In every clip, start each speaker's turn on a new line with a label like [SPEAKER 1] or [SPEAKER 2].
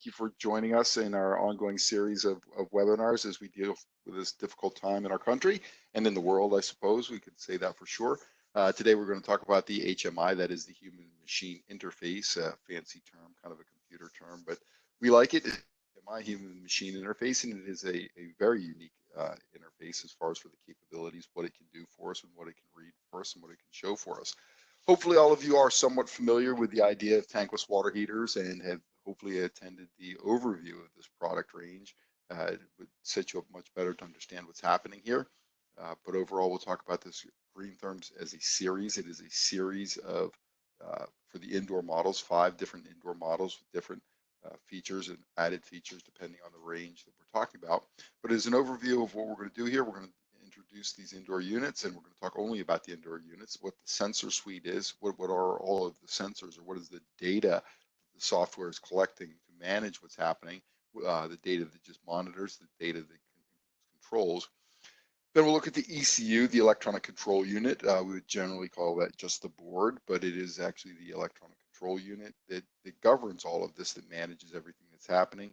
[SPEAKER 1] you for joining us in our ongoing series of webinars as we deal with this difficult time in our country and in the world, I suppose. We could say that for sure. Today we're going to talk about the HMI, that is the human machine interface, a fancy term, kind of a computer term, but we like it. HMI, human machine interface, and it is a very unique interface as far as for the capabilities, what it can do for us and what it can read for us and what it can show for us. Hopefully all of you are somewhat familiar with the idea of tankless water heaters and have hopefully attended the overview of this product range. It would set you up much better to understand what's happening here. But overall, we'll talk about this Greentherm as a series. It is a series of, for the indoor models, 5 different indoor models with different features and added features depending on the range that we're talking about. But as an overview of what we're going to do here, we're going to introduce these indoor units, and we're going to talk only about the indoor units, what the sensor suite is, what are all of the sensors, or what is the data the software is collecting to manage what's happening, the data that just monitors, the data that controls. Then we'll look at the ECU, the electronic control unit. We would generally call that just the board, but it is actually the electronic control unit that governs all of this, that manages everything that's happening.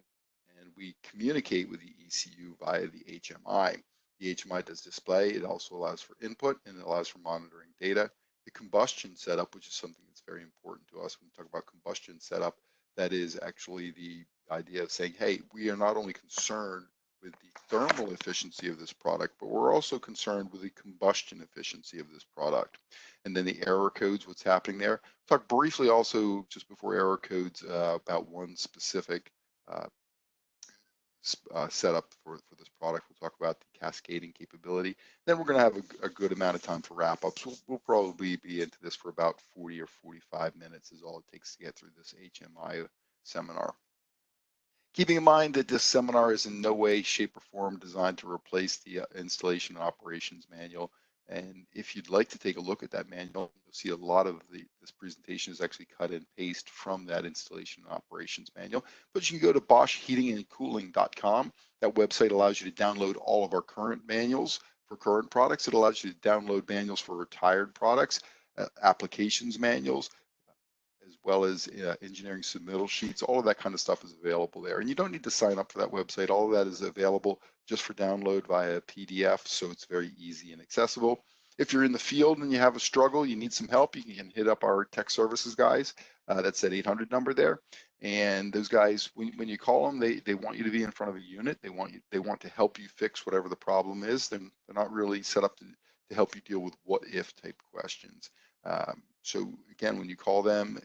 [SPEAKER 1] And we communicate with the ECU via the HMI. The HMI does display. It also allows for input and it allows for monitoring data. The combustion setup, which is something that's very important to us when we talk about combustion setup, that is actually the idea of saying, hey, we are not only concerned with the thermal efficiency of this product, but we're also concerned with the combustion efficiency of this product. And then the error codes, what's happening there. Talk briefly also, just before error codes, about one specific setup for this product. We'll talk about the cascading capability. Then we're going to have a good amount of time for wrap-ups. We'll probably be into this for about 40 or 45 minutes is all it takes to get through this HMI seminar. Keeping in mind that this seminar is in no way, shape, or form designed to replace the installation and operations manual. And if you'd like to take a look at that manual, you'll see a lot of this presentation is actually cut and paste from that installation and operations manual. But you can go to boschheatingandcooling.com. That website allows you to download all of our current manuals for current products. It allows you to download manuals for retired products, applications manuals, as well as engineering submittal sheets. All of that kind of stuff is available there. And you don't need to sign up for that website. All of that is available just for download via PDF, so it's very easy and accessible. If you're in the field and you have a struggle, you need some help, you can hit up our tech services guys. That's that 800 number there. And those guys, when you call them, they want you to be in front of a unit. They want to help you fix whatever the problem is. They're not really set up to help you deal with what if type questions. So again, when you call them,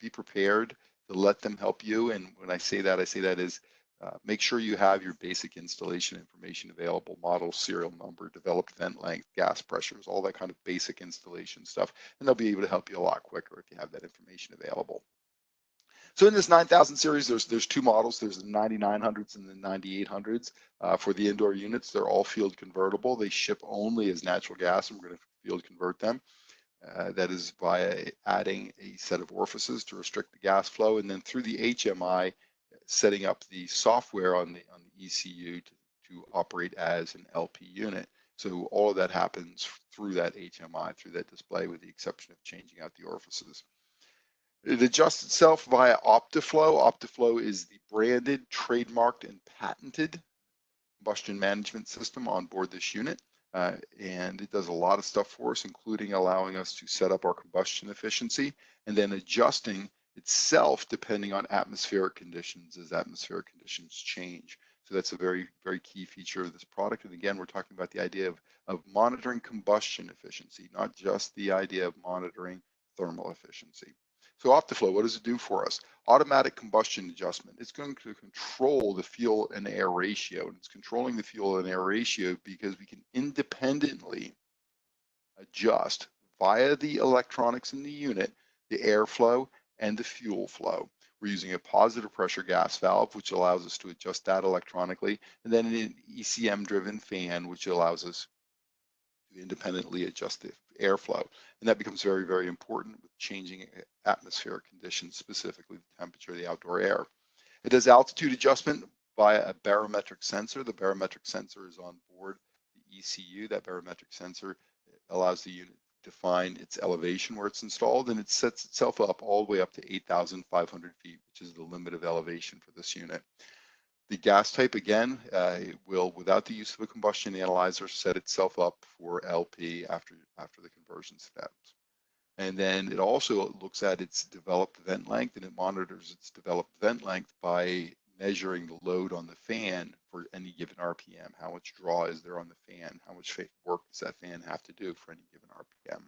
[SPEAKER 1] be prepared to let them help you. And when I say that is make sure you have your basic installation information available, model, serial number, developed vent length, gas pressures, all that kind of basic installation stuff. And they'll be able to help you a lot quicker if you have that information available. So in this 9000 series, there's 2 models. There's the 9900s and the 9800s. For the indoor units, they're all field convertible. They ship only as natural gas, and we're going to field convert them. That is via adding a set of orifices to restrict the gas flow, and then through the HMI, setting up the software on the ECU to operate as an LP unit. So all of that happens through that HMI, through that display, with the exception of changing out the orifices. It adjusts itself via OptiFlow. OptiFlow is the branded, trademarked, and patented combustion management system on board this unit. And it does a lot of stuff for us, including allowing us to set up our combustion efficiency and then adjusting itself depending on atmospheric conditions as atmospheric conditions change. So that's a very, very key feature of this product. And again, we're talking about the idea of monitoring combustion efficiency, not just the idea of monitoring thermal efficiency. So OptiFlow, what does it do for us? Automatic combustion adjustment. It's going to control the fuel and air ratio. And it's controlling the fuel and air ratio because we can independently adjust via the electronics in the unit, the airflow and the fuel flow. We're using a positive pressure gas valve, which allows us to adjust that electronically, and then an ECM-driven fan, which allows us to independently adjust the airflow. And that becomes very, very important with changing atmospheric conditions, specifically the temperature of the outdoor air. It does altitude adjustment via a barometric sensor. The barometric sensor is on board the ECU. That barometric sensor allows the unit define its elevation where it's installed, and it sets itself up all the way up to 8,500 feet, which is the limit of elevation for this unit. The gas type, again, will, without the use of a combustion analyzer, set itself up for LP after the conversion steps. And then it also looks at its developed vent length, and it monitors its developed vent length by measuring the load on the fan for any given RPM. How much draw is there on the fan? How much work does that fan have to do for any given RPM?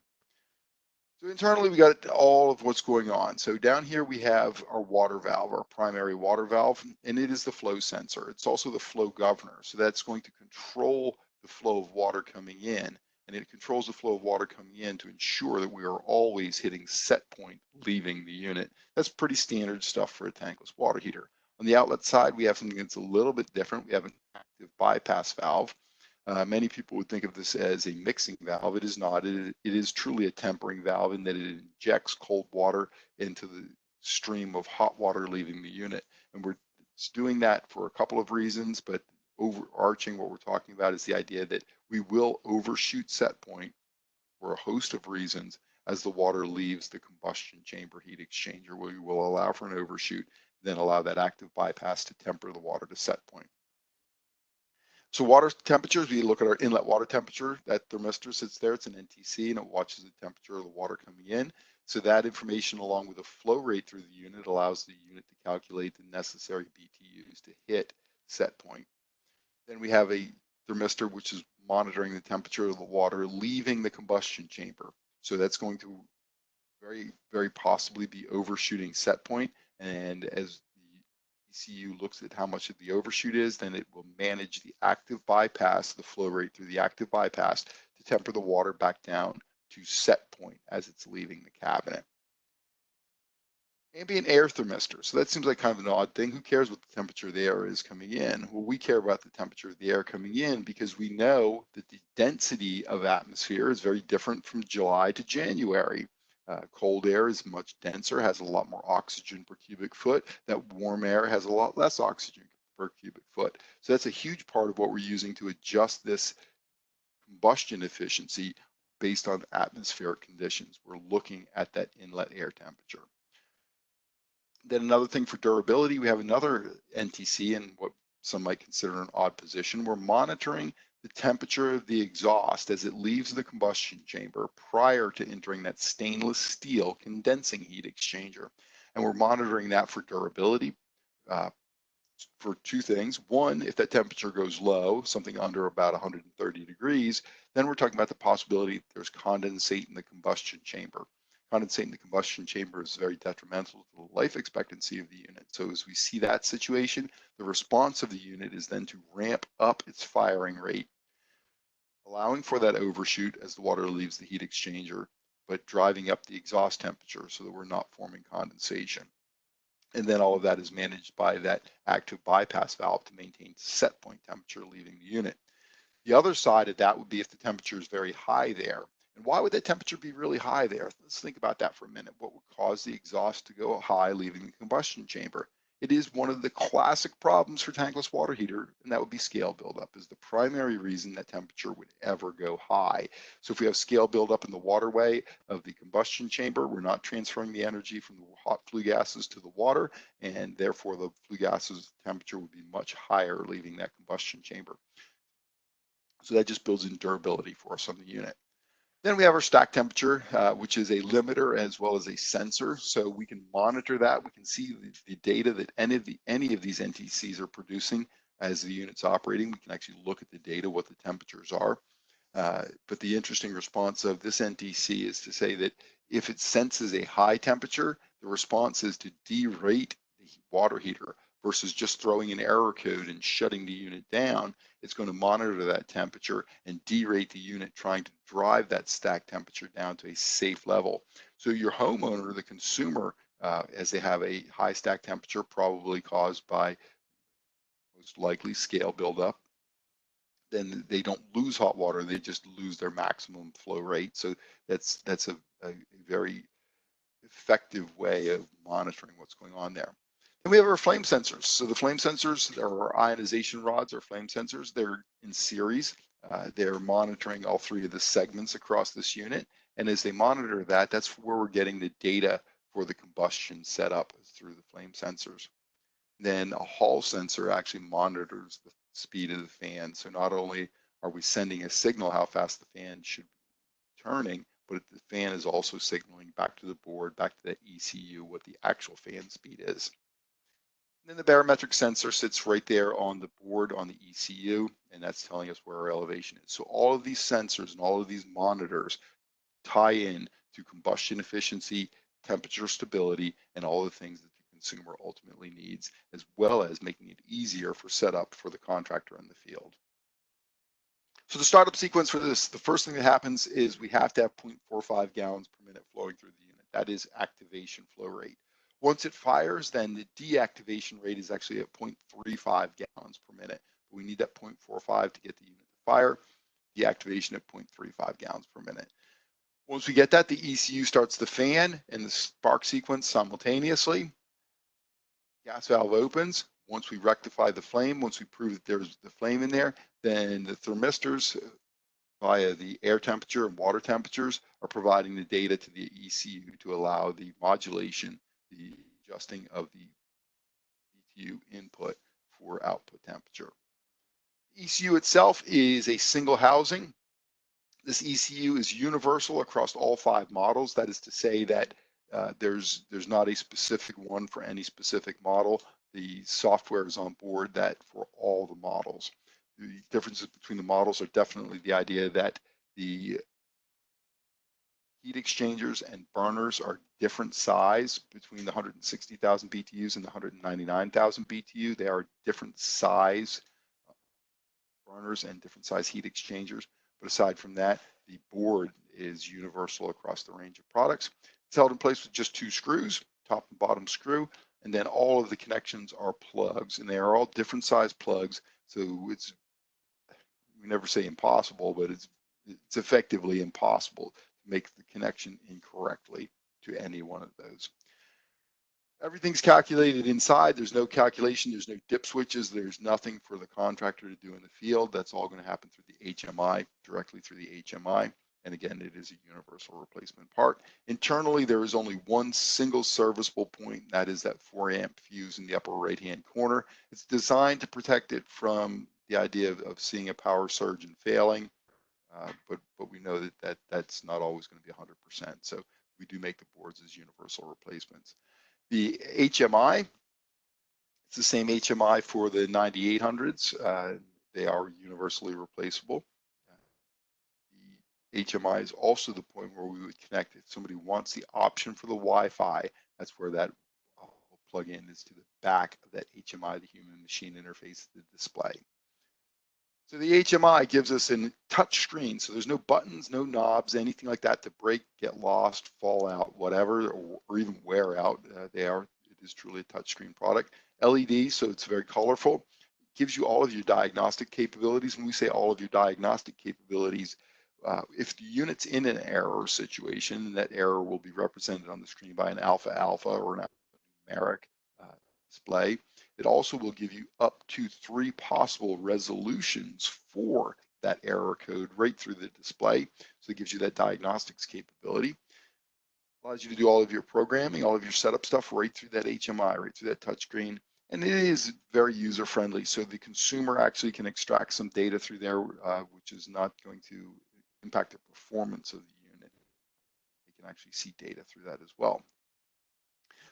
[SPEAKER 1] So internally, we got all of what's going on. So down here, we have our water valve, our primary water valve, and it is the flow sensor. It's also the flow governor. So that's going to control the flow of water coming in, and it controls the flow of water coming in to ensure that we are always hitting set point leaving the unit. That's pretty standard stuff for a tankless water heater. On the outlet side, we have something that's a little bit different. We have an active bypass valve. Many people would think of this as a mixing valve. It is not. It is truly a tempering valve in that it injects cold water into the stream of hot water leaving the unit. And we're doing that for a couple of reasons, but overarching what we're talking about is the idea that we will overshoot set point for a host of reasons as the water leaves the combustion chamber heat exchanger. We will allow for an overshoot, then allow that active bypass to temper the water to set point. So water temperatures, we look at our inlet water temperature. That thermistor sits there, it's an NTC, and it watches the temperature of the water coming in. So that information, along with the flow rate through the unit, allows the unit to calculate the necessary BTUs to hit set point. Then we have a thermistor which is monitoring the temperature of the water leaving the combustion chamber. So that's going to very, very possibly be overshooting set point. And as ECU looks at how much of the overshoot is, then it will manage the active bypass, the flow rate through the active bypass, to temper the water back down to set point as it's leaving the cabinet. Ambient air thermistor. So that seems like kind of an odd thing. Who cares what the temperature of the air is coming in? Well, we care about the temperature of the air coming in because we know that the density of atmosphere is very different from July to January. Cold air is much denser, has a lot more oxygen per cubic foot. That warm air has a lot less oxygen per cubic foot. So that's a huge part of what we're using to adjust this combustion efficiency based on atmospheric conditions. We're looking at that inlet air temperature. Then another thing for durability, we have another NTC in what some might consider an odd position. We're monitoring the temperature of the exhaust as it leaves the combustion chamber prior to entering that stainless steel condensing heat exchanger. And we're monitoring that for durability for two things. One, if that temperature goes low, something under about 130 degrees, then we're talking about the possibility there's condensate in the combustion chamber. Condensate in the combustion chamber is very detrimental to the life expectancy of the unit. So as we see that situation, the response of the unit is then to ramp up its firing rate, allowing for that overshoot as the water leaves the heat exchanger, but driving up the exhaust temperature so that we're not forming condensation. And then all of that is managed by that active bypass valve to maintain set point temperature leaving the unit. The other side of that would be if the temperature is very high there. And why would that temperature be really high there? Let's think about that for a minute. What would cause the exhaust to go high leaving the combustion chamber? It is one of the classic problems for tankless water heater, and that would be scale buildup is the primary reason that temperature would ever go high. So if we have scale buildup in the waterway of the combustion chamber, we're not transferring the energy from the hot flue gases to the water, and therefore the flue gases temperature would be much higher leaving that combustion chamber. So that just builds in durability for us on the unit. Then we have our stack temperature, which is a limiter as well as a sensor. So we can monitor that. We can see the data that any of these NTCs are producing as the unit's operating. We can actually look at the data, what the temperatures are. But the interesting response of this NTC is to say that if it senses a high temperature, the response is to derate the water heater versus just throwing an error code and shutting the unit down. It's going to monitor that temperature and derate the unit, trying to drive that stack temperature down to a safe level. So your homeowner, the consumer, as they have a high stack temperature, probably caused by most likely scale buildup, then they don't lose hot water, they just lose their maximum flow rate. So that's a very effective way of monitoring what's going on there. And we have our flame sensors. So the flame sensors are our ionization rods, our flame sensors. They're in series. They're monitoring all three of the segments across this unit. And as they monitor that, that's where we're getting the data for the combustion setup through the flame sensors. Then a hall sensor actually monitors the speed of the fan. So not only are we sending a signal how fast the fan should be turning, but the fan is also signaling back to the board, back to the ECU, what the actual fan speed is. And then the barometric sensor sits right there on the board on the ECU, and that's telling us where our elevation is. So all of these sensors and all of these monitors tie in to combustion efficiency, temperature stability, and all the things that the consumer ultimately needs, as well as making it easier for setup for the contractor in the field. So the startup sequence for this, the first thing that happens is we have to have 0.45 gallons per minute flowing through the unit. That is activation flow rate. Once it fires, then the deactivation rate is actually at 0.35 gallons per minute. We need that 0.45 to get the unit to fire, deactivation at 0.35 gallons per minute. Once we get that, the ECU starts the fan and the spark sequence simultaneously. Gas valve opens. Once we rectify the flame, once we prove that there's the flame in there, then the thermistors via the air temperature and water temperatures are providing the data to the ECU to allow the modulation, the adjusting of the ECU input for output temperature. The ECU itself is a single housing. This ECU is universal across all 5 models. That is to say that there's not a specific one for any specific model. The software is on board that for all the models. The differences between the models are definitely the idea that the heat exchangers and burners are different size between the 160,000 BTUs and the 199,000 BTU. They are different size burners and different size heat exchangers. But aside from that, the board is universal across the range of products. It's held in place with just 2 screws, top and bottom screw, and then all of the connections are plugs, and they are all different size plugs. So it's, we never say impossible, but it's effectively impossible to make the connection incorrectly to any one of those. Everything's calculated inside. There's no calculation. There's no dip switches. There's nothing for the contractor to do in the field. That's all going to happen through the HMI, directly through the HMI. And again, it is a universal replacement part. Internally, there is only one single serviceable point. That is that 4 amp fuse in the upper right-hand corner. It's designed to protect it from the idea of seeing a power surge and failing. But we know that that's not always going to be 100%. So we do make the boards as universal replacements. The HMI, it's the same HMI for the 9800s. They are universally replaceable. The HMI is also the point where we would connect. If somebody wants the option for the Wi-Fi, that's where that plug-in is to the back of that HMI, the human machine interface, the display. So the HMI gives us a touch screen. So there's no buttons, no knobs, anything like that to break, get lost, fall out, whatever, or even wear out. It is truly a touchscreen product. LED, so it's very colorful. It gives you all of your diagnostic capabilities. When we say all of your diagnostic capabilities, if the unit's in an error situation, that error will be represented on the screen by an alpha or an alphanumeric display. It also will give you up to 3 possible resolutions for that error code right through the display. So it gives you that diagnostics capability. Allows you to do all of your programming, all of your setup stuff right through that HMI, right through that touchscreen. And it is very user friendly. So the consumer actually can extract some data through there, which is not going to impact the performance of the unit. They can actually see data through that as well.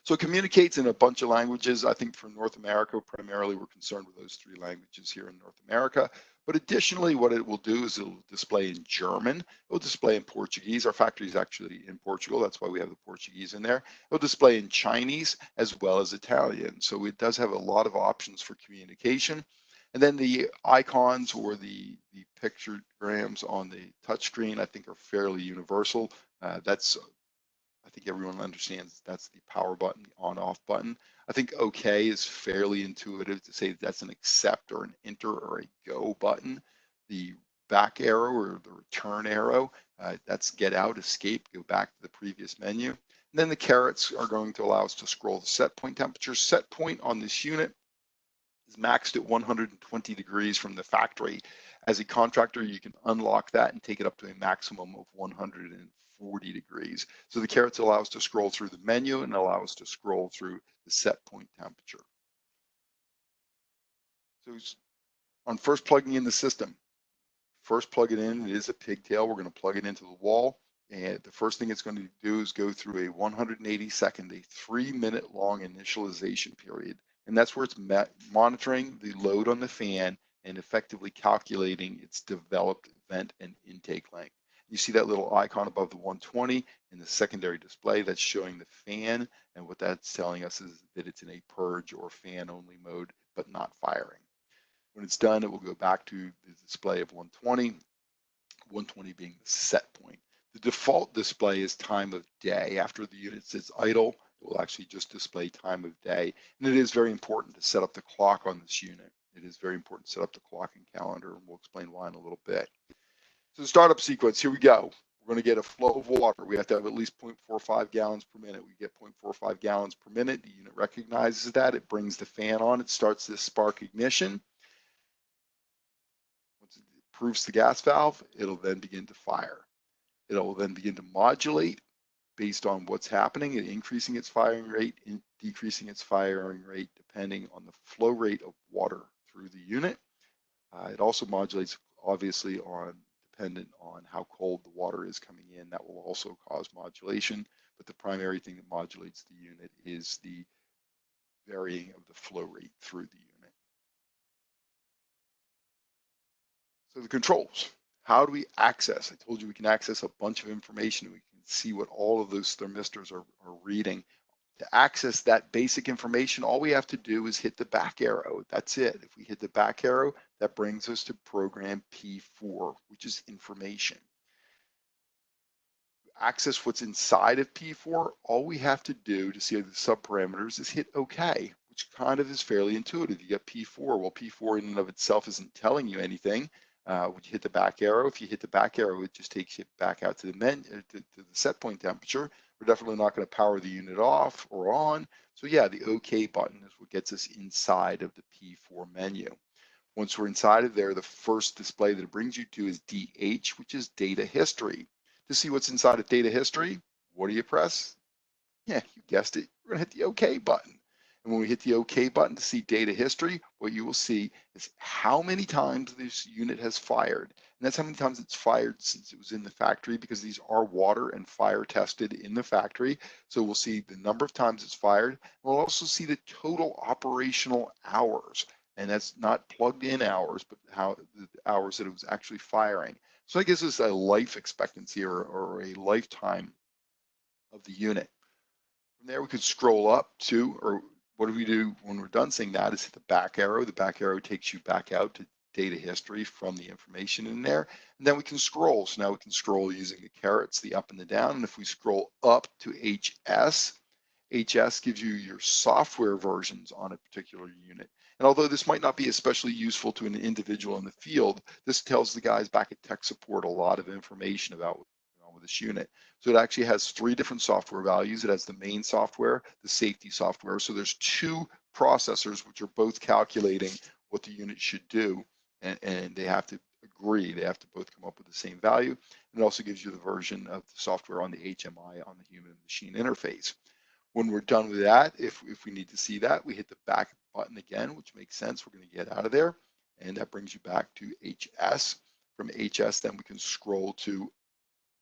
[SPEAKER 1] So it communicates in a bunch of languages. I think for North America, primarily we're concerned with those 3 languages here in North America. But additionally, what it will do is it'll display in German. It'll display in Portuguese. Our factory is actually in Portugal. That's why we have the Portuguese in there. It'll display in Chinese as well as Italian. So it does have a lot of options for communication. And then the icons or the pictograms on the touchscreen, I think, are fairly universal. I think everyone understands that's the power button, the on-off button. I think OK is fairly intuitive to say that's an accept or an enter or a go button. The back arrow or the return arrow, that's get out, escape, go back to the previous menu. And then the carets are going to allow us to scroll the set point temperature. Set point on this unit is maxed at 120 degrees from the factory. As a contractor, you can unlock that and take it up to a maximum of 140 degrees. So the carrots allow us to scroll through the menu and allow us to scroll through the set point temperature. So on first plugging in the system, first plug it in, it is a pigtail. We're going to plug it into the wall. And the first thing it's going to do is go through a 180-second, a 3-minute long initialization period. And that's where it's monitoring the load on the fan and effectively calculating its developed vent and intake length. You see that little icon above the 120 in the secondary display that's showing the fan, and what that's telling us is that it's in a purge or fan only mode, but not firing. When it's done, it will go back to the display of 120, 120 being the set point. The default display is time of day. After the unit sits idle, it will actually just display time of day. And it is very important to set up the clock on this unit. It is very important to set up the clock and calendar, and we'll explain why in a little bit. So the startup sequence, here we go. We're going to get a flow of water. We have to have at least 0.45 gallons per minute. We get 0.45 gallons per minute. The unit recognizes that. It brings the fan on. It starts this spark ignition. Once it approves the gas valve, it'll then begin to fire. It'll then begin to modulate based on what's happening, increasing its firing rate, decreasing its firing rate, depending on the flow rate of water through the unit. It also modulates, obviously, dependent on how cold the water is coming in. That will also cause modulation, but the primary thing that modulates the unit is the varying of the flow rate through the unit. So the controls. How do we access? I told you we can access a bunch of information. We can see what all of those thermistors are reading. To access that basic information, all we have to do is hit the back arrow. That's it. If we hit the back arrow, that brings us to program P4, which is information. To access what's inside of P4, all we have to do to see the subparameters is hit OK, which kind of is fairly intuitive. You get P4. Well, P4 in and of itself isn't telling you anything. When you hit the back arrow, if you hit the back arrow, it just takes you back out to the to the set point temperature. We're definitely not going to power the unit off or on. So yeah, the OK button is what gets us inside of the P4 menu. Once we're inside of there, the first display that it brings you to is DH, which is data history. To see what's inside of data history, what do you press? Yeah, you guessed it. We're going to hit the OK button. And when we hit the OK button to see data history, what you will see is how many times this unit has fired. And that's how many times it's fired since it was in the factory, because these are water and fire tested in the factory. So we'll see the number of times it's fired. We'll also see the total operational hours. And that's not plugged in hours, but how the hours that it was actually firing. So that gives us a life expectancy or a lifetime of the unit. From there, we could scroll up to, or what do we do when we're done seeing that is hit the back arrow. The back arrow takes you back out to data history from the information in there. And then we can scroll. So now we can scroll using the carrots, the up and the down. And if we scroll up to HS, HS gives you your software versions on a particular unit. And although this might not be especially useful to an individual in the field, this tells the guys back at tech support a lot of information about what's going on with this unit. So it actually has 3 different software values. It has the main software, the safety software. So there's 2 processors which are both calculating what the unit should do, and they have to agree. They have to both come up with the same value. And it also gives you the version of the software on the HMI on the human machine interface. When we're done with that, if we need to see that, we hit the back button again, which makes sense. We're going to get out of there, and that brings you back to HS. From HS, then we can scroll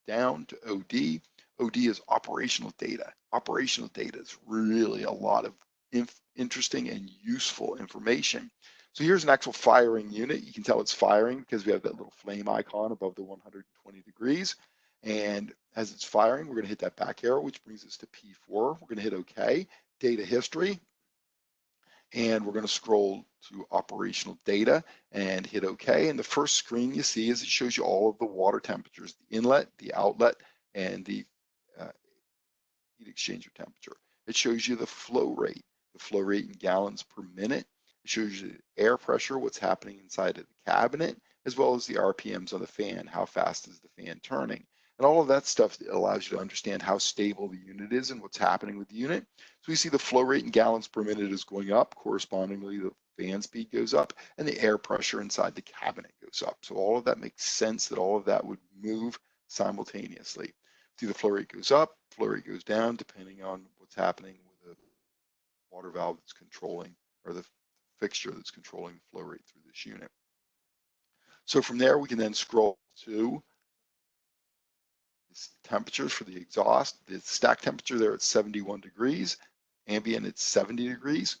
[SPEAKER 1] down to OD. OD is operational data. Operational data is really a lot of interesting and useful information. So here's an actual firing unit. You can tell it's firing because we have that little flame icon above the 120 degrees. And as it's firing, we're going to hit that back arrow, which brings us to P4. We're going to hit OK, data history, and we're going to scroll to operational data and hit OK. And the first screen you see is it shows you all of the water temperatures, the inlet, the outlet, and the heat exchanger temperature. It shows you the flow rate in gallons per minute. It shows you the air pressure, what's happening inside of the cabinet, as well as the RPMs on the fan, how fast is the fan turning. And all of that stuff allows you to understand how stable the unit is and what's happening with the unit. So we see the flow rate in gallons per minute is going up. Correspondingly, the fan speed goes up and the air pressure inside the cabinet goes up. So all of that makes sense that all of that would move simultaneously. See, the flow rate goes up, flow rate goes down, depending on what's happening with the water valve that's controlling, or the fixture that's controlling the flow rate through this unit. So from there, we can then scroll to temperatures for the exhaust. The stack temperature there at 71 degrees, ambient at 70 degrees.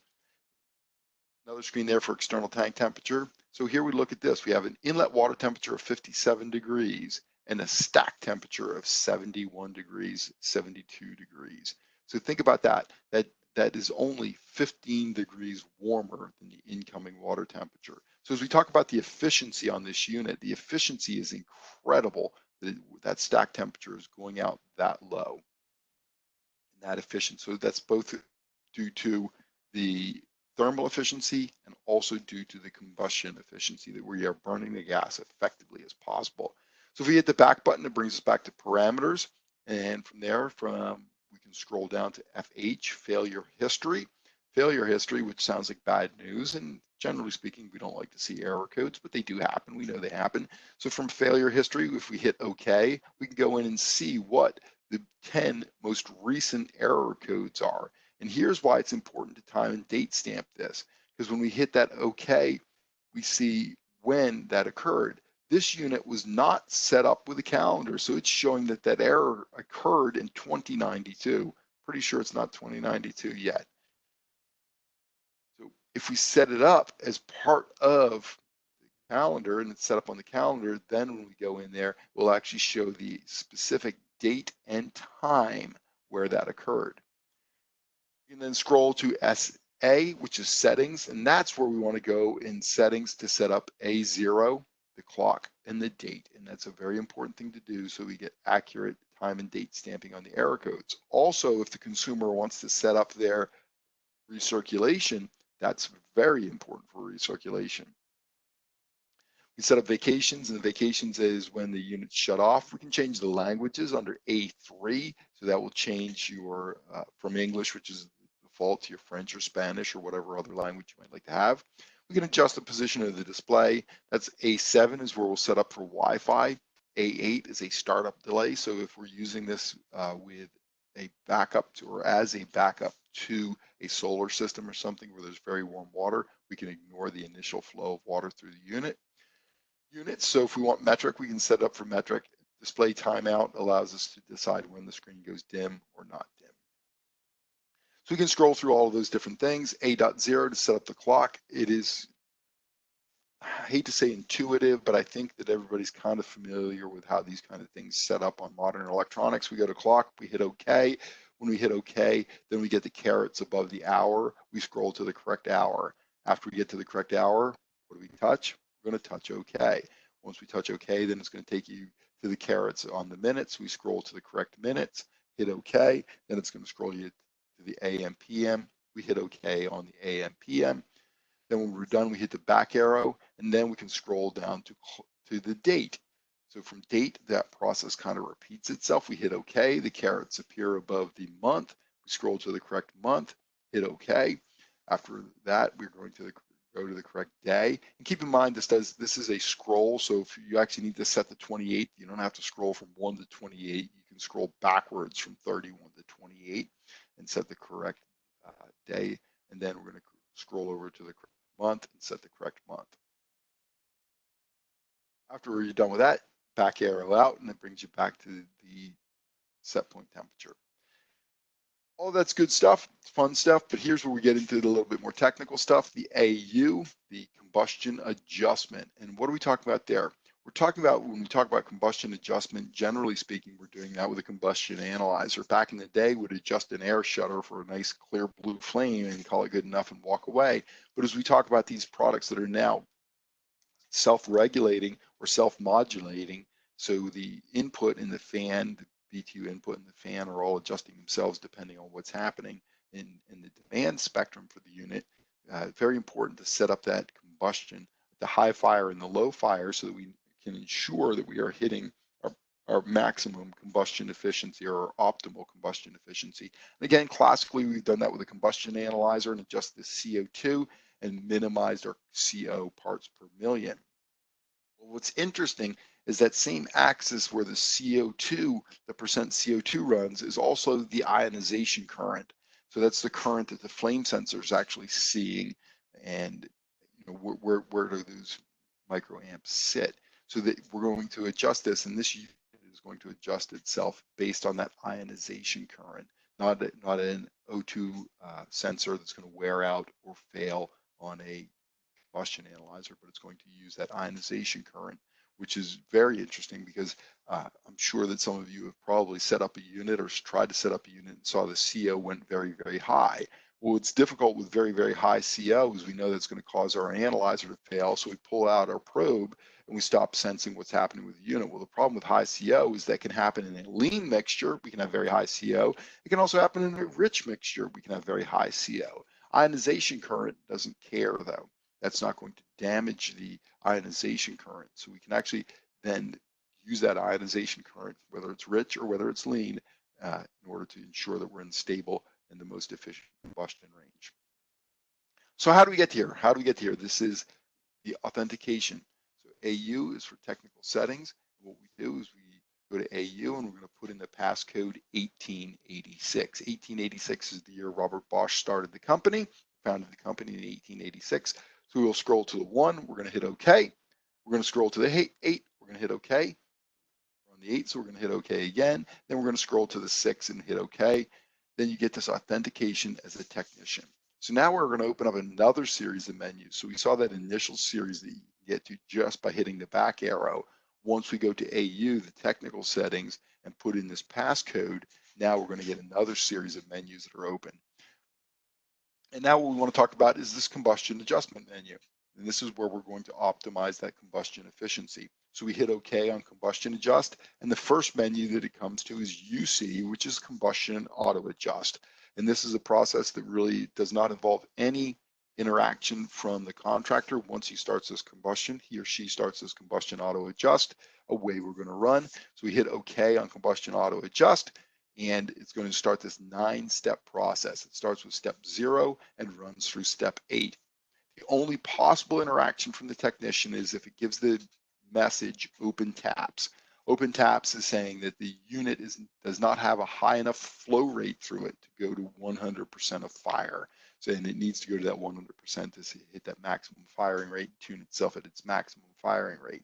[SPEAKER 1] Another screen there for external tank temperature. So here we look at this. We have an inlet water temperature of 57 degrees and a stack temperature of 71 degrees, 72 degrees. So think about that. That is only 15 degrees warmer than the incoming water temperature. So as we talk about the efficiency on this unit, the efficiency is incredible that stack temperature is going out that low and that efficient. So that's both due to the thermal efficiency and also due to the combustion efficiency, that we are burning the gas effectively as possible. So if we hit the back button, it brings us back to parameters. And from there, we can scroll down to FH, failure history. Failure history, which sounds like bad news. And generally speaking, we don't like to see error codes, but they do happen. We know they happen. So from failure history, if we hit OK, we can go in and see what the 10 most recent error codes are. And here's why it's important to time and date stamp this, because when we hit that OK, we see when that occurred. This unit was not set up with a calendar, so it's showing that that error occurred in 2092. Pretty sure it's not 2092 yet. So if we set it up as part of the calendar and it's set up on the calendar, then when we go in there, we'll actually show the specific date and time where that occurred. You can then scroll to SA, which is settings, and that's where we want to go in settings to set up A0, the clock, and the date. And that's a very important thing to do so we get accurate time and date stamping on the error codes. Also, if the consumer wants to set up their recirculation, that's very important for recirculation. We set up vacations, and the vacations is when the unit's shut off. We can change the languages under A3, so that will change your from English, which is default, to your French or Spanish or whatever other language you might like to have. We can adjust the position of the display. That's A7 is where we'll set up for Wi-Fi. A8 is a startup delay, so if we're using this with a backup to, or as a backup to a solar system or something where there's very warm water, we can ignore the initial flow of water through the units. So if we want metric, we can set it up for metric. Display timeout allows us to decide when the screen goes dim or not dim. So we can scroll through all of those different things. A.0 to set up the clock. It is, I hate to say intuitive, but I think that everybody's kind of familiar with how these kind of things set up on modern electronics. We go to clock, we hit OK. When we hit OK, then we get the carets above the hour. We scroll to the correct hour. After we get to the correct hour, what do we touch? We're going to touch OK. Once we touch OK, then it's going to take you to the carets on the minutes. We scroll to the correct minutes, hit OK. Then it's going to scroll you to the AM PM. We hit OK on the AM PM. Then when we're done, we hit the back arrow, and then we can scroll down to the date. So from date, that process kind of repeats itself. We hit OK, the carets appear above the month. We scroll to the correct month, hit OK. After that, we're going to go to the correct day. And keep in mind, this is a scroll, so if you actually need to set the 28th, you don't have to scroll from 1 to 28. You can scroll backwards from 31 to 28 and set the correct day. And then we're going to scroll over to the correct month and set the correct month. After you're done with that, back arrow out, and it brings you back to the set point temperature. All that's good stuff, it's fun stuff, but here's where we get into the little bit more technical stuff, the AU, the combustion adjustment. And what are we talking about there? We're talking about, when we talk about combustion adjustment, generally speaking, we're doing that with a combustion analyzer. Back in the day, we'd adjust an air shutter for a nice clear blue flame and call it good enough and walk away. But as we talk about these products that are now self-regulating or self-modulating, so the input in the fan, the BTU input and the fan are all adjusting themselves depending on what's happening in the demand spectrum for the unit. Very important to set up that combustion, the high fire and the low fire, so that we can ensure that we are hitting our maximum combustion efficiency or our optimal combustion efficiency. And again, classically, we've done that with a combustion analyzer and adjusted the CO2 and minimized our CO parts per million. Well, what's interesting is that same axis where the CO2, the percent CO2 runs, is also the ionization current. So that's the current that the flame sensor is actually seeing, and where do those microamps sit? So that we're going to adjust this, and this unit is going to adjust itself based on that ionization current, not an O2 sensor that's going to wear out or fail on a combustion analyzer, but it's going to use that ionization current, which is very interesting because I'm sure that some of you have probably set up a unit or tried to set up a unit and saw the CO went very, very high. Well, it's difficult with very, very high CO is we know that's going to cause our analyzer to fail. So we pull out our probe and we stop sensing what's happening with the unit. Well, the problem with high CO is that can happen in a lean mixture. We can have very high CO. It can also happen in a rich mixture. We can have very high CO. Ionization current doesn't care though. That's not going to damage the ionization current. So we can actually then use that ionization current, whether it's rich or whether it's lean, in order to ensure that we're in stable and the most efficient combustion range. So how do we get here? How do we get here? This is the authentication. So AU is for technical settings. What we do is we go to AU and we're going to put in the passcode 1886. 1886 is the year Robert Bosch started the company, founded the company in 1886. So we'll scroll to the 1, we're going to hit OK. We're going to scroll to the 8, we're going to hit OK. We're on the 8, so we're going to hit OK again. Then we're going to scroll to the 6 and hit OK. Then you get this authentication as a technician. So now we're going to open up another series of menus. So we saw that initial series that you get to just by hitting the back arrow. Once we go to AU, the technical settings, and put in this passcode, now we're going to get another series of menus that are open. And now what we want to talk about is this combustion adjustment menu. And this is where we're going to optimize that combustion efficiency. So we hit OK on combustion adjust. And the first menu that it comes to is UC, which is combustion auto adjust. And this is a process that really does not involve any interaction from the contractor. Once he starts this combustion, he or she starts this combustion auto adjust, away we're going to run. So we hit OK on combustion auto adjust. And it's going to start this 9-step process. It starts with step 0 and runs through step 8. The only possible interaction from the technician is if it gives the message open taps. Open taps is saying that the unit does not have a high enough flow rate through it to go to 100% of fire. So, and it needs to go to that 100% to hit that maximum firing rate, tune itself at its maximum firing rate.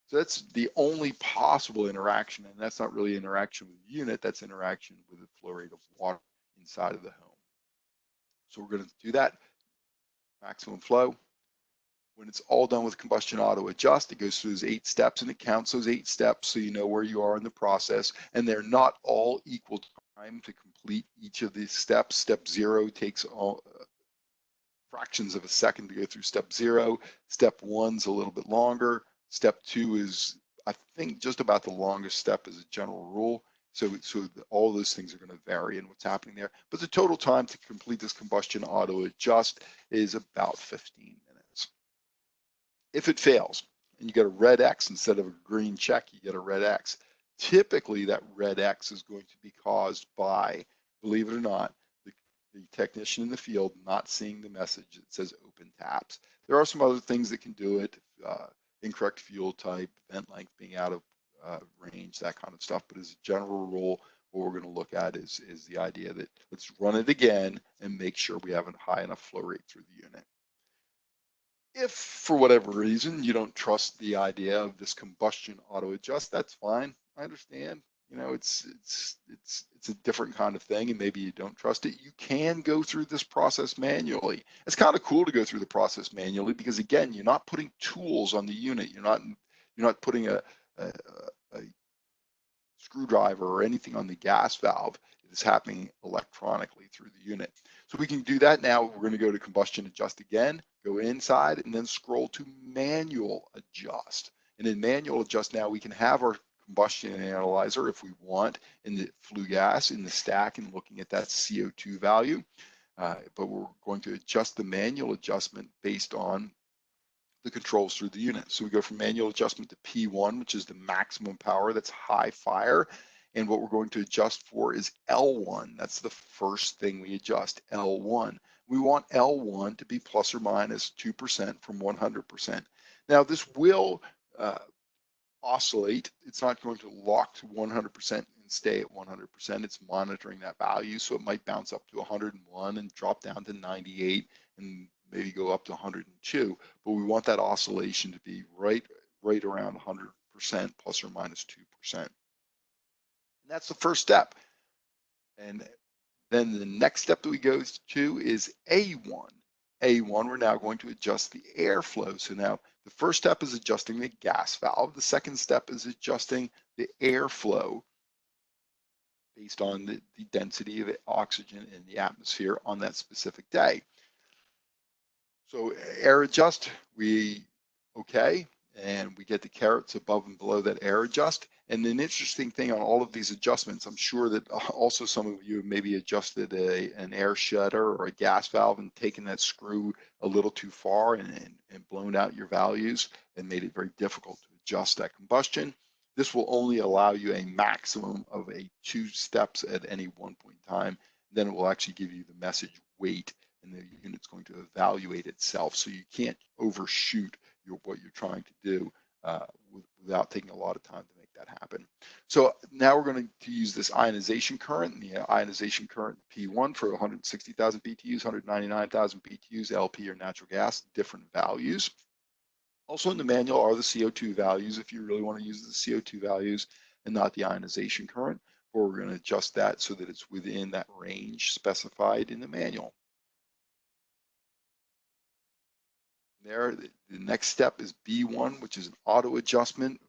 [SPEAKER 1] So that's the only possible interaction, and that's not really interaction with the unit, that's interaction with the flow rate of water inside of the home. So we're going to do that, maximum flow. When it's all done with combustion auto adjust, it goes through those 8 steps and it counts those 8 steps so you know where you are in the process, and they're not all equal time to complete each of these steps. Step 0 takes all fractions of a second to go through step 0. Step 1's a little bit longer. Step 2 is, I think, just about the longest step as a general rule. So all those things are going to vary in what's happening there. But the total time to complete this combustion auto adjust is about 15 minutes. If it fails and you get a red X instead of a green check, you get a red X. Typically, that red X is going to be caused by, believe it or not, the technician in the field not seeing the message that says open taps. There are some other things that can do it, incorrect fuel type, vent length being out of range, that kind of stuff. But as a general rule, what we're going to look at is the idea that let's run it again and make sure we have a high enough flow rate through the unit. If for whatever reason you don't trust the idea of this combustion auto adjust, that's fine. I understand. You know, it's a different kind of thing, and maybe you don't trust it. You can go through this process manually. It's kind of cool to go through the process manually because, again, you're not putting tools on the unit. You're not putting a screwdriver or anything on the gas valve. It is happening electronically through the unit. So we can do that now. We're going to go to combustion adjust again, go inside, and then scroll to manual adjust. And in manual adjust now, we can have our combustion analyzer, if we want, in the flue gas in the stack and looking at that CO2 value. But we're going to adjust the manual adjustment based on the controls through the unit. So we go from manual adjustment to P1, which is the maximum power, that's high fire. And what we're going to adjust for is L1. That's the first thing we adjust, L1. We want L1 to be plus or minus 2% from 100%. Now this will oscillate. It's not going to lock to 100% and stay at 100%. It's monitoring that value. So it might bounce up to 101 and drop down to 98 and maybe go up to 102. But we want that oscillation to be right around 100% plus or minus 2%. And that's the first step. And then the next step that we go to is A1. A1, we're now going to adjust the airflow. So now the first step is adjusting the gas valve. The second step is adjusting the airflow based on the density of oxygen in the atmosphere on that specific day. So air adjust, okay, and we get the carets above and below that air adjust. And an interesting thing on all of these adjustments, I'm sure that also some of you have maybe adjusted an air shutter or a gas valve and taken that screw a little too far and blown out your values and made it very difficult to adjust that combustion. This will only allow you a maximum of 2 steps at any one point in time. Then it will actually give you the message wait, and the unit's going to evaluate itself. So you can't overshoot what you're trying to do without taking a lot of time to make that happen. So now we're going to use this ionization current, the ionization current P1 for 160,000 BTUs, 199,000 BTUs, LP or natural gas, different values. Also in the manual are the CO2 values if you really want to use the CO2 values and not the ionization current, but we're going to adjust that so that it's within that range specified in the manual. There, the next step is B1, which is an auto adjustment,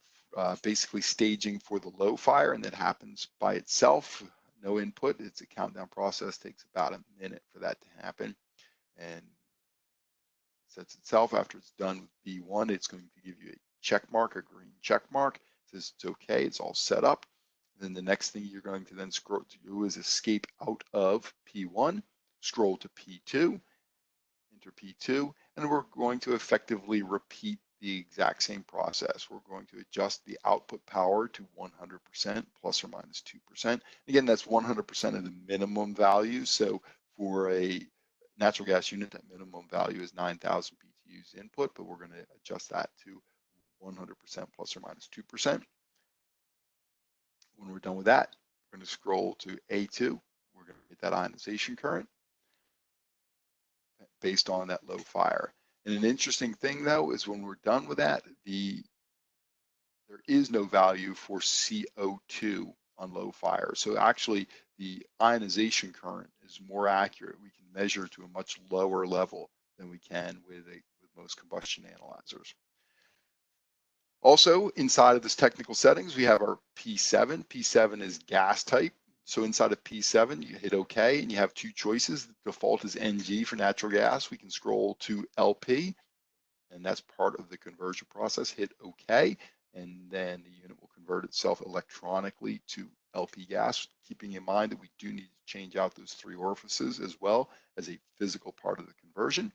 [SPEAKER 1] basically staging for the low fire, and that happens by itself, no input. It's a countdown process, takes about a minute for that to happen, and it sets itself. After it's done with B1, it's going to give you a check mark, a green check mark. It says it's okay, it's all set up. And then the next thing you're going to then scroll to do is escape out of P1, scroll to P2, enter P2, and we're going to effectively repeat the exact same process. We're going to adjust the output power to 100% plus or minus 2%. Again, that's 100% of the minimum value. So for a natural gas unit, that minimum value is 9,000 BTUs input, but we're going to adjust that to 100% plus or minus 2%. When we're done with that, we're going to scroll to A2. We're going to get that ionization current based on that low fire. And an interesting thing though is when we're done with that, there is no value for CO2 on low fire. So actually the ionization current is more accurate. We can measure to a much lower level than we can with most combustion analyzers. Also inside of this technical settings, we have our P7. P7 is gas type. So inside of P7, you hit OK, and you have 2 choices. The default is NG for natural gas. We can scroll to LP, and that's part of the conversion process. Hit OK, and then the unit will convert itself electronically to LP gas, keeping in mind that we do need to change out those 3 orifices as well as a physical part of the conversion.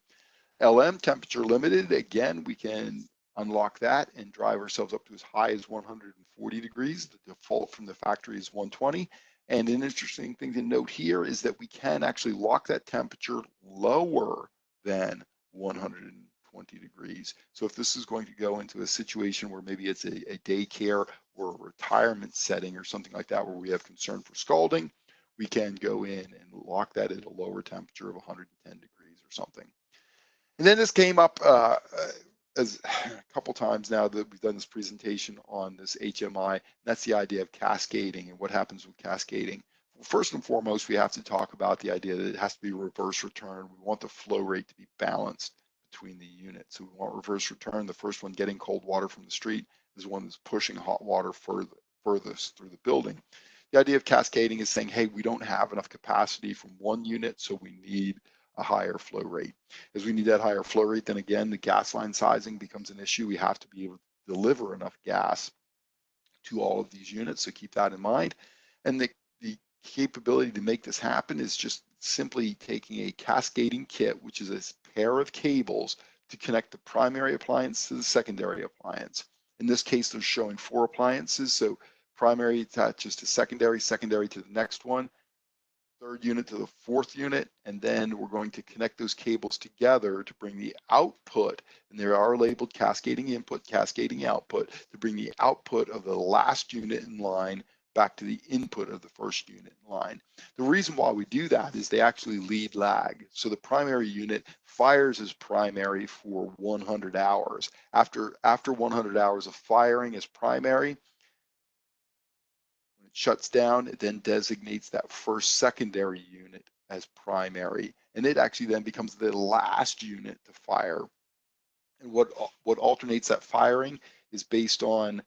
[SPEAKER 1] LM, temperature limited. Again, we can unlock that and drive ourselves up to as high as 140 degrees. The default from the factory is 120. And an interesting thing to note here is that we can actually lock that temperature lower than 120 degrees. So if this is going to go into a situation where maybe it's a daycare or a retirement setting or something like that where we have concern for scalding, we can go in and lock that at a lower temperature of 110 degrees or something. And then this came up as a couple times now that we've done this presentation on this HMI. That's the idea of cascading and what happens with cascading. Well, first and foremost, we have to talk about the idea that it has to be reverse return. We want the flow rate to be balanced between the units. So we want reverse return. The first one getting cold water from the street is the one that's pushing hot water furthest through the building. The idea of cascading is saying, hey, we don't have enough capacity from one unit, so we need a higher flow rate. As we need that higher flow rate, then again, the gas line sizing becomes an issue. We have to be able to deliver enough gas to all of these units, so keep that in mind. And the capability to make this happen is just simply taking a cascading kit, which is a pair of cables to connect the primary appliance to the secondary appliance. In this case, they're showing 4 appliances. So primary attaches to secondary, secondary to the next one, third unit to the fourth unit, and then we're going to connect those cables together to bring the output, and there are labeled cascading input, cascading output, to bring the output of the last unit in line back to the input of the first unit in line. The reason why we do that is they actually lead lag. So the primary unit fires as primary for 100 hours. After 100 hours of firing as primary, when it shuts down, it then designates that first secondary unit as primary, and it actually then becomes the last unit to fire. And what alternates that firing is based on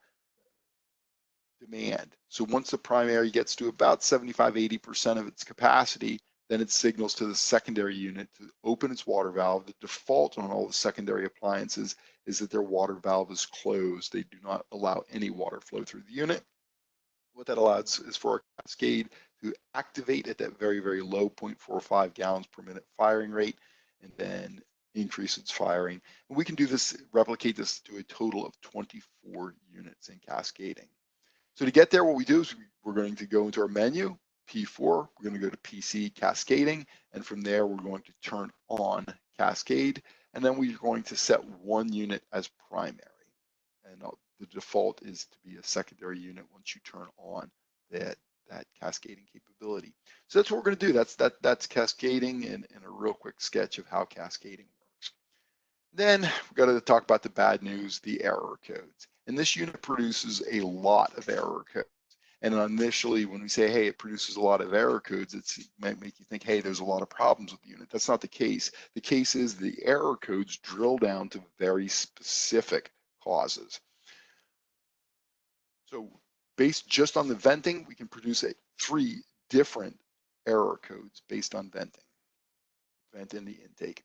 [SPEAKER 1] demand. So once the primary gets to about 75–80% of its capacity, then it signals to the secondary unit to open its water valve. The default on all the secondary appliances is that their water valve is closed. They do not allow any water flow through the unit. What that allows is for a cascade to activate at that very, very low 0.45 gallons per minute firing rate, and then increase its firing. And we can do this, replicate this to a total of 24 units in cascading. So to get there, what we do is we're going to go into our menu, P4, we're going to go to PC Cascading, and from there we're going to turn on Cascade, and then we're going to set 1 unit as primary. And the default is to be a secondary unit once you turn on that cascading capability. So that's what we're going to do. That's cascading in a real quick sketch of how cascading works. Then we've got to talk about the bad news, the error codes. And this unit produces a lot of error codes. And initially, when we say, hey, it produces a lot of error codes, it might make you think, hey, there's a lot of problems with the unit. That's not the case. The case is the error codes drill down to very specific causes. So based just on the venting, we can produce 3 different error codes based on venting. Vent in the intake.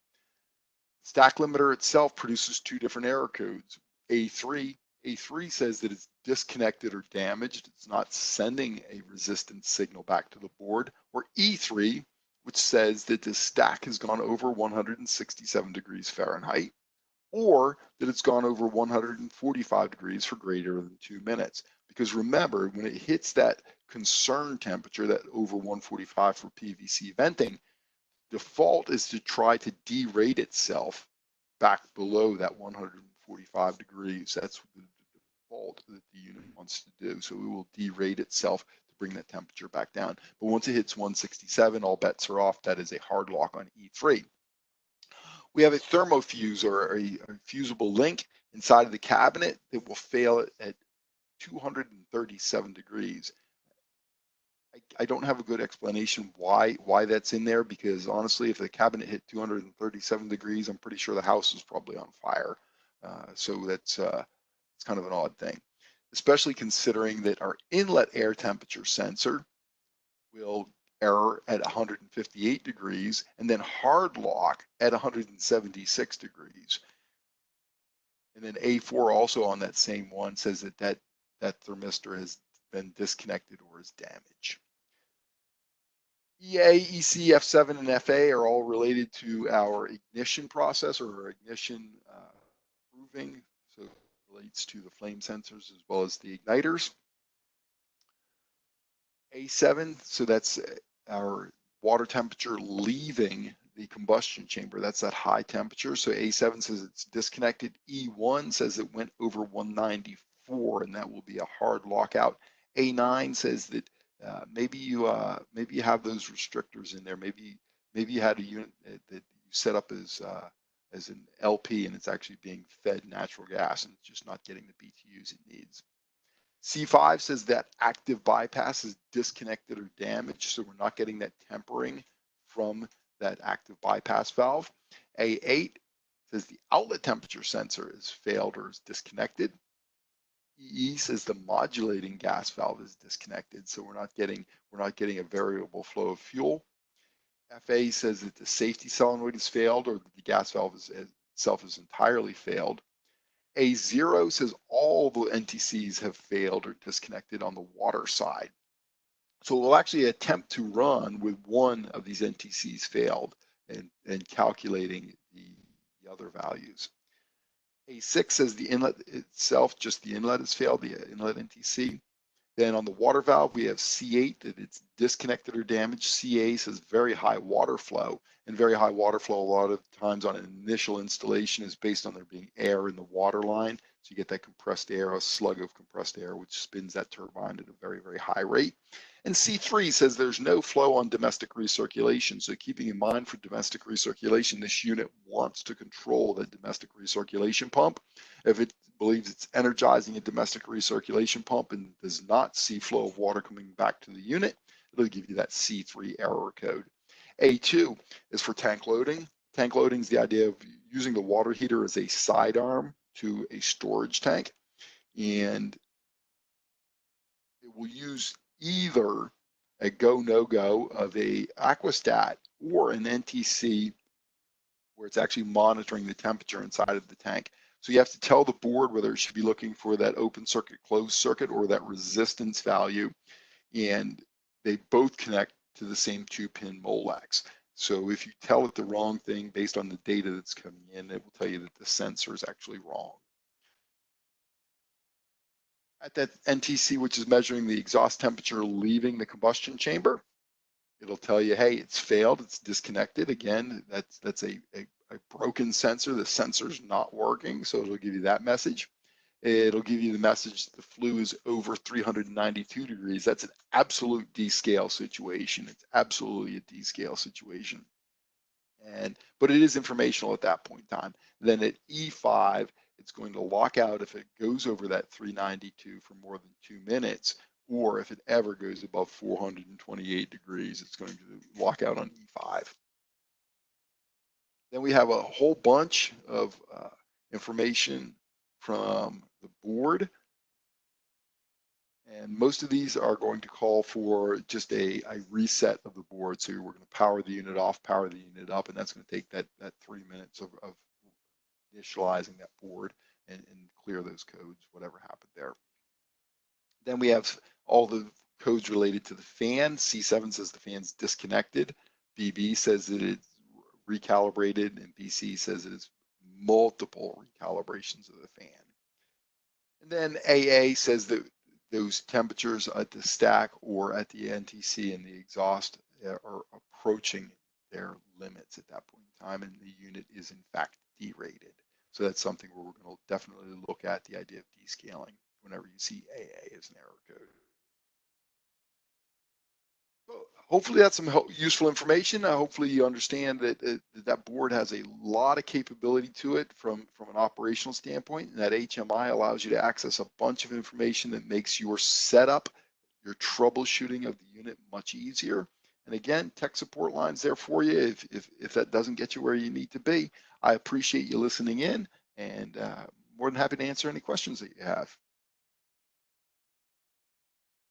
[SPEAKER 1] Stack limiter itself produces 2 different error codes. A3 says that it's disconnected or damaged. It's not sending a resistance signal back to the board. Or E3, which says that the stack has gone over 167 degrees Fahrenheit, or that it's gone over 145 degrees for greater than 2 minutes. Because remember, when it hits that concern temperature, that over 145 for PVC venting, default is to try to derate itself back below that 145 degrees. That's the default that the unit wants to do. So it will derate itself to bring that temperature back down. But once it hits 167, all bets are off. That is a hard lock on E3. We have a thermofuse, or a fusible link inside of the cabinet that will fail at 237 degrees. I don't have a good explanation why that's in there, because honestly, if the cabinet hit 237 degrees, I'm pretty sure the house is probably on fire. So it's kind of an odd thing, especially considering that our inlet air temperature sensor will error at 158 degrees and then hard lock at 176 degrees. And then A4 also on that same one says that thermistor has been disconnected or is damaged. EA, EC, F7, and FA are all related to our ignition process, or our ignition proving. So it relates to the flame sensors as well as the igniters. A7, so that's our water temperature leaving the combustion chamber. That's that high temperature. So A7 says it's disconnected. E1 says it went over 194, and that will be a hard lockout. A9 says that maybe you have those restrictors in there. Maybe you had a unit that you set up as an LP, and it's actually being fed natural gas, and it's just not getting the BTUs it needs. C5 says that active bypass is disconnected or damaged, so we're not getting that tempering from that active bypass valve. A8 says the outlet temperature sensor is failed or is disconnected. EE says the modulating gas valve is disconnected, so we're not getting a variable flow of fuel. FA says that the safety solenoid has failed, or that the gas valve itself is entirely failed. A0 says all the NTCs have failed or disconnected on the water side. So we'll actually attempt to run with one of these NTCs failed and calculating the the other values. A6 says the inlet itself, just the inlet has failed, the inlet NTC. Then on the water valve, we have C8 that it's disconnected or damaged. CA says very high water flow, and very high water flow a lot of times on an initial installation is based on there being air in the water line. So you get that compressed air, a slug of compressed air, which spins that turbine at a very, very high rate. And C3 says there's no flow on domestic recirculation. So keeping in mind for domestic recirculation, this unit wants to control the domestic recirculation pump. If it believes it's energizing a domestic recirculation pump and does not see flow of water coming back to the unit, it'll give you that C3 error code. A2 is for tank loading. Tank loading is the idea of using the water heater as a sidearm to a storage tank, and it will use either a go no go of a aquastat or an NTC where it's actually monitoring the temperature inside of the tank. So you have to tell the board whether it should be looking for that open circuit, closed circuit, or that resistance value, and they both connect to the same 2-pin Molex. So if you tell it the wrong thing based on the data that's coming in, it will tell you that the sensor is actually wrong. At that NTC, which is measuring the exhaust temperature leaving the combustion chamber, it'll tell you, hey, it's failed, it's disconnected. Again, that's a broken sensor. The sensor's not working, so it'll give you that message. It'll give you the message the flue is over 392 degrees. That's an absolute descale situation. It's absolutely a descale situation. But it is informational at that point in time. Then at E5, it's going to lock out if it goes over that 392 for more than 2 minutes, or if it ever goes above 428 degrees, it's going to lock out on E5. Then we have a whole bunch of information from the board. And most of these are going to call for just a reset of the board. So we're going to power the unit off, power the unit up, and that's going to take that 3 minutes of initializing that board and clear those codes, whatever happened there. Then we have all the codes related to the fan. C7 says the fan's disconnected. BB says that it's recalibrated, and BC says that it's multiple recalibrations of the fan. And then AA says that those temperatures at the stack or at the NTC and the exhaust are approaching their limits at that point in time, and the unit is in fact derated. So that's something where we're going to definitely look at the idea of descaling whenever you see AA as an error code. Hopefully that's some useful information. Hopefully you understand that that board has a lot of capability to it from an operational standpoint, and that HMI allows you to access a bunch of information that makes your setup, your troubleshooting of the unit much easier. And again, tech support line's there for you if that doesn't get you where you need to be. I appreciate you listening in, and more than happy to answer any questions that you have.